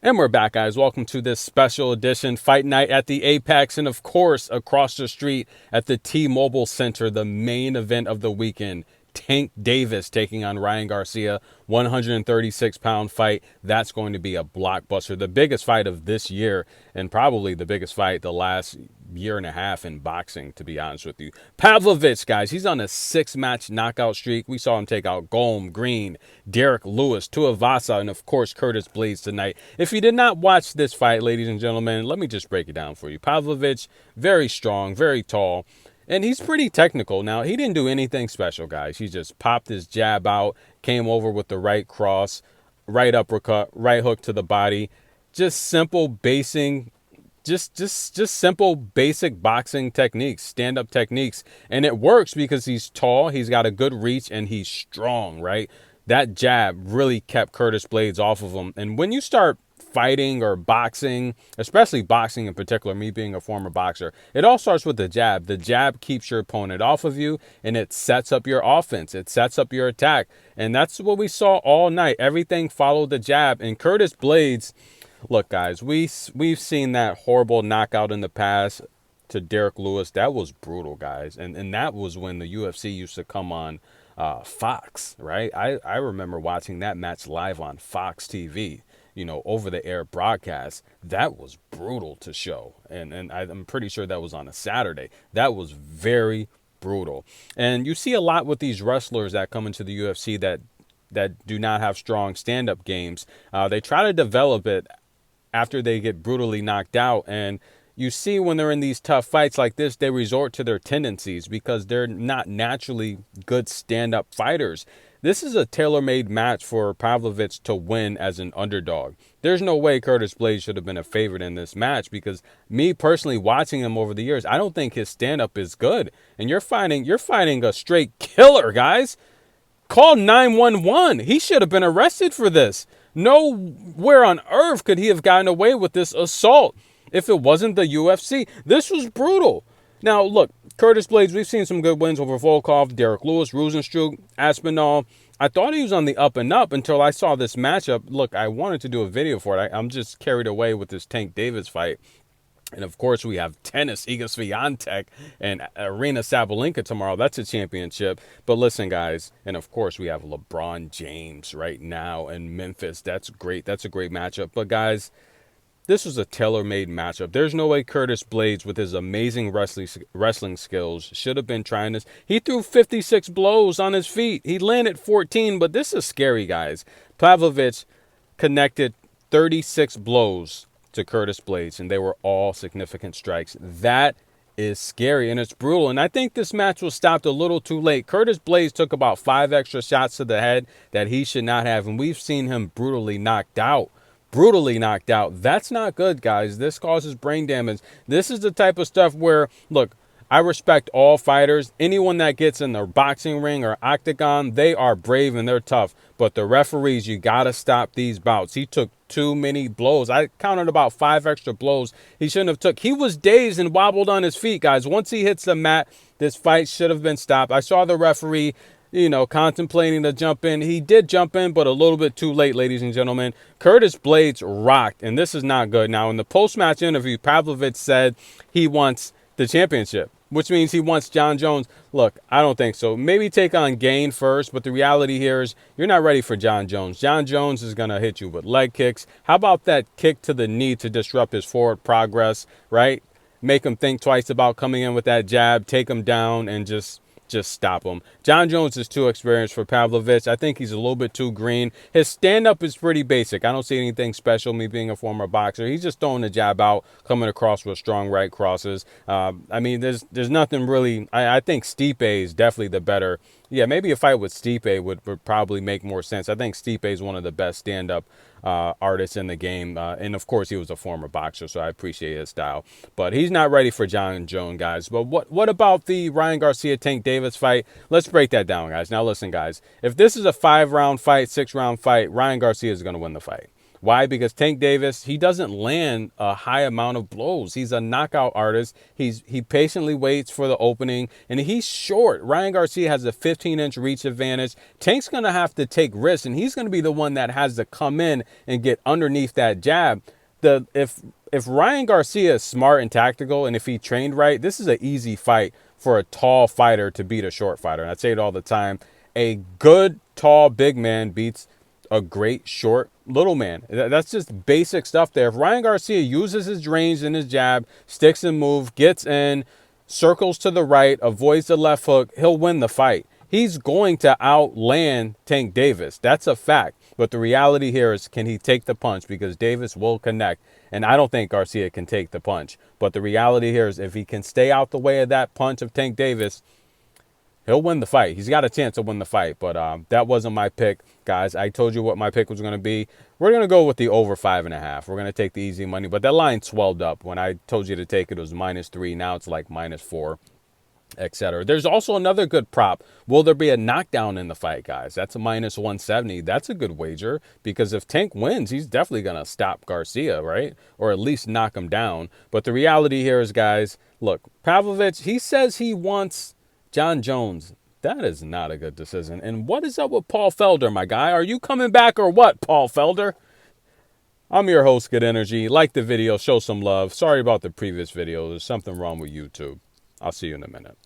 And we're back, guys. Welcome to this special edition fight night at the Apex, and of course, across the street at the T-Mobile Center, the main event of the weekend. Tank Davis taking on Ryan Garcia, 136-pound fight. That's going to be a blockbuster, the biggest fight of this year, and probably the biggest fight the last year and a half in boxing, to be honest with you. Pavlovich, guys, he's on a 6-match knockout streak. We saw him take out Golm, Green, Derek Lewis, Tuivasa, and of course Curtis Blaydes tonight. If you did not watch this fight, ladies and gentlemen, let me just break it down for you. Pavlovich, very strong, very tall, and he's pretty technical. Now, he didn't do anything special, guys. He just popped his jab out, came over with the right cross, right uppercut, right hook to the body. Just simple basing, just simple basic boxing techniques, stand-up techniques. And it works because he's tall, he's got a good reach, and he's strong, right? That jab really kept Curtis Blaydes off of him. And when you start fighting or boxing, especially boxing in particular, me being a former boxer, it all starts with the jab. The jab keeps your opponent off of you, and it sets up your offense. It sets up your attack. And that's what we saw all night. Everything followed the jab. And Curtis Blaydes, look, guys, we've seen that horrible knockout in the past to Derek Lewis. That was brutal, guys. And that was when the UFC used to come on Fox, right? I remember watching that match live on Fox TV, over the air broadcast. That was brutal to show. And I'm pretty sure that was on a Saturday. That was very brutal. And you see a lot with these wrestlers that come into the UFC that do not have strong stand-up games. They try to develop it after they get brutally knocked out. And you see when they're in these tough fights like this, they resort to their tendencies because they're not naturally good stand-up fighters. This is a tailor-made match for Pavlovich to win as an underdog. There's no way Curtis Blaydes should have been a favorite in this match because me personally watching him over the years, I don't think his stand-up is good. And you're fighting a straight killer, guys. Call 911. He should have been arrested for this. Nowhere on earth could he have gotten away with this assault if it wasn't the UFC. This was brutal. Now, look, Curtis Blaydes, we've seen some good wins over Volkov, Derek Lewis, Rosenstruck, Aspinall. I thought he was on the up and up until I saw this matchup. Look, I wanted to do a video for it. I'm just carried away with this Tank Davis fight. And, of course, we have tennis, Iga Swiatek, and Arena Sabalenka tomorrow. That's a championship. But listen, guys, and, of course, we have LeBron James right now in Memphis. That's great. That's a great matchup. But, guys, this was a tailor-made matchup. There's no way Curtis Blaydes, with his amazing wrestling skills, should have been trying this. He threw 56 blows on his feet. He landed 14, but this is scary, guys. Pavlovich connected 36 blows to Curtis Blaydes, and they were all significant strikes. That is scary, and it's brutal. And I think this match was stopped a little too late. Curtis Blaydes took about 5 extra shots to the head that he should not have, and we've seen him brutally knocked out. That's not good, guys. This causes brain damage. This is the type of stuff where, look, I respect all fighters. Anyone that gets in the boxing ring or octagon, they are brave and they're tough. But the referees, you got to stop these bouts. He took too many blows. I counted about 5 extra blows he shouldn't have took. He was dazed and wobbled on his feet, guys. Once he hits the mat, this fight should have been stopped. I saw the referee contemplating to jump in. He did jump in, but a little bit too late, ladies and gentlemen. Curtis Blaydes rocked, and this is not good. Now, in the post-match interview, Pavlovich said he wants the championship, which means he wants John Jones. Look, I don't think so. Maybe take on Gain first, but the reality here is you're not ready for John Jones. John Jones is going to hit you with leg kicks. How about that kick to the knee to disrupt his forward progress, right? Make him think twice about coming in with that jab, take him down, and just stop him. John Jones is too experienced for Pavlovich. I think he's a little bit too green. His stand-up is pretty basic. I don't see anything special, me being a former boxer. He's just throwing the jab out, coming across with strong right crosses. There's nothing really. I think Stipe is definitely the better. Yeah, maybe a fight with Stipe would probably make more sense. I think Stipe is one of the best stand-up artists in the game. And, of course, he was a former boxer, so I appreciate his style. But he's not ready for John Jones, guys. But what about the Ryan Garcia-Tank Davis fight? Let's break that down, guys. Now, listen, guys. If this is a 5-round fight, 6-round fight, Ryan Garcia is going to win the fight. Why? Because Tank Davis, he doesn't land a high amount of blows. He's a knockout artist. He patiently waits for the opening, and he's short. Ryan Garcia has a 15-inch reach advantage. Tank's going to have to take risks, and he's going to be the one that has to come in and get underneath that jab. If Ryan Garcia is smart and tactical, and if he trained right, this is an easy fight for a tall fighter to beat a short fighter. And I say it all the time. A good, tall, big man beats a great, short, little man. That's just basic stuff there. If Ryan Garcia uses his range and his jab, sticks and move, gets in, circles to the right, avoids the left hook, he'll win the fight. He's going to outland Tank Davis. That's a fact. But the reality here is, can he take the punch? Because Davis will connect. And I don't think Garcia can take the punch. But the reality here is, if he can stay out the way of that punch of Tank Davis, he'll win the fight. He's got a chance to win the fight. But that wasn't my pick, guys. I told you what my pick was going to be. We're going to go with the over 5.5. We're going to take the easy money. But that line swelled up. When I told you to take it, it was -3. Now it's like -4, etc. There's also another good prop. Will there be a knockdown in the fight, guys? That's a -170. That's a good wager, because if Tank wins, he's definitely going to stop Garcia, right? Or at least knock him down. But the reality here is, guys, look, Pavlovich, he says he wants John Jones. That is not a good decision. And what is up with Paul Felder, my guy? Are you coming back or what, Paul Felder? I'm your host, Good Energy. Like the video, show some love. Sorry about the previous video. There's something wrong with YouTube. I'll see you in a minute.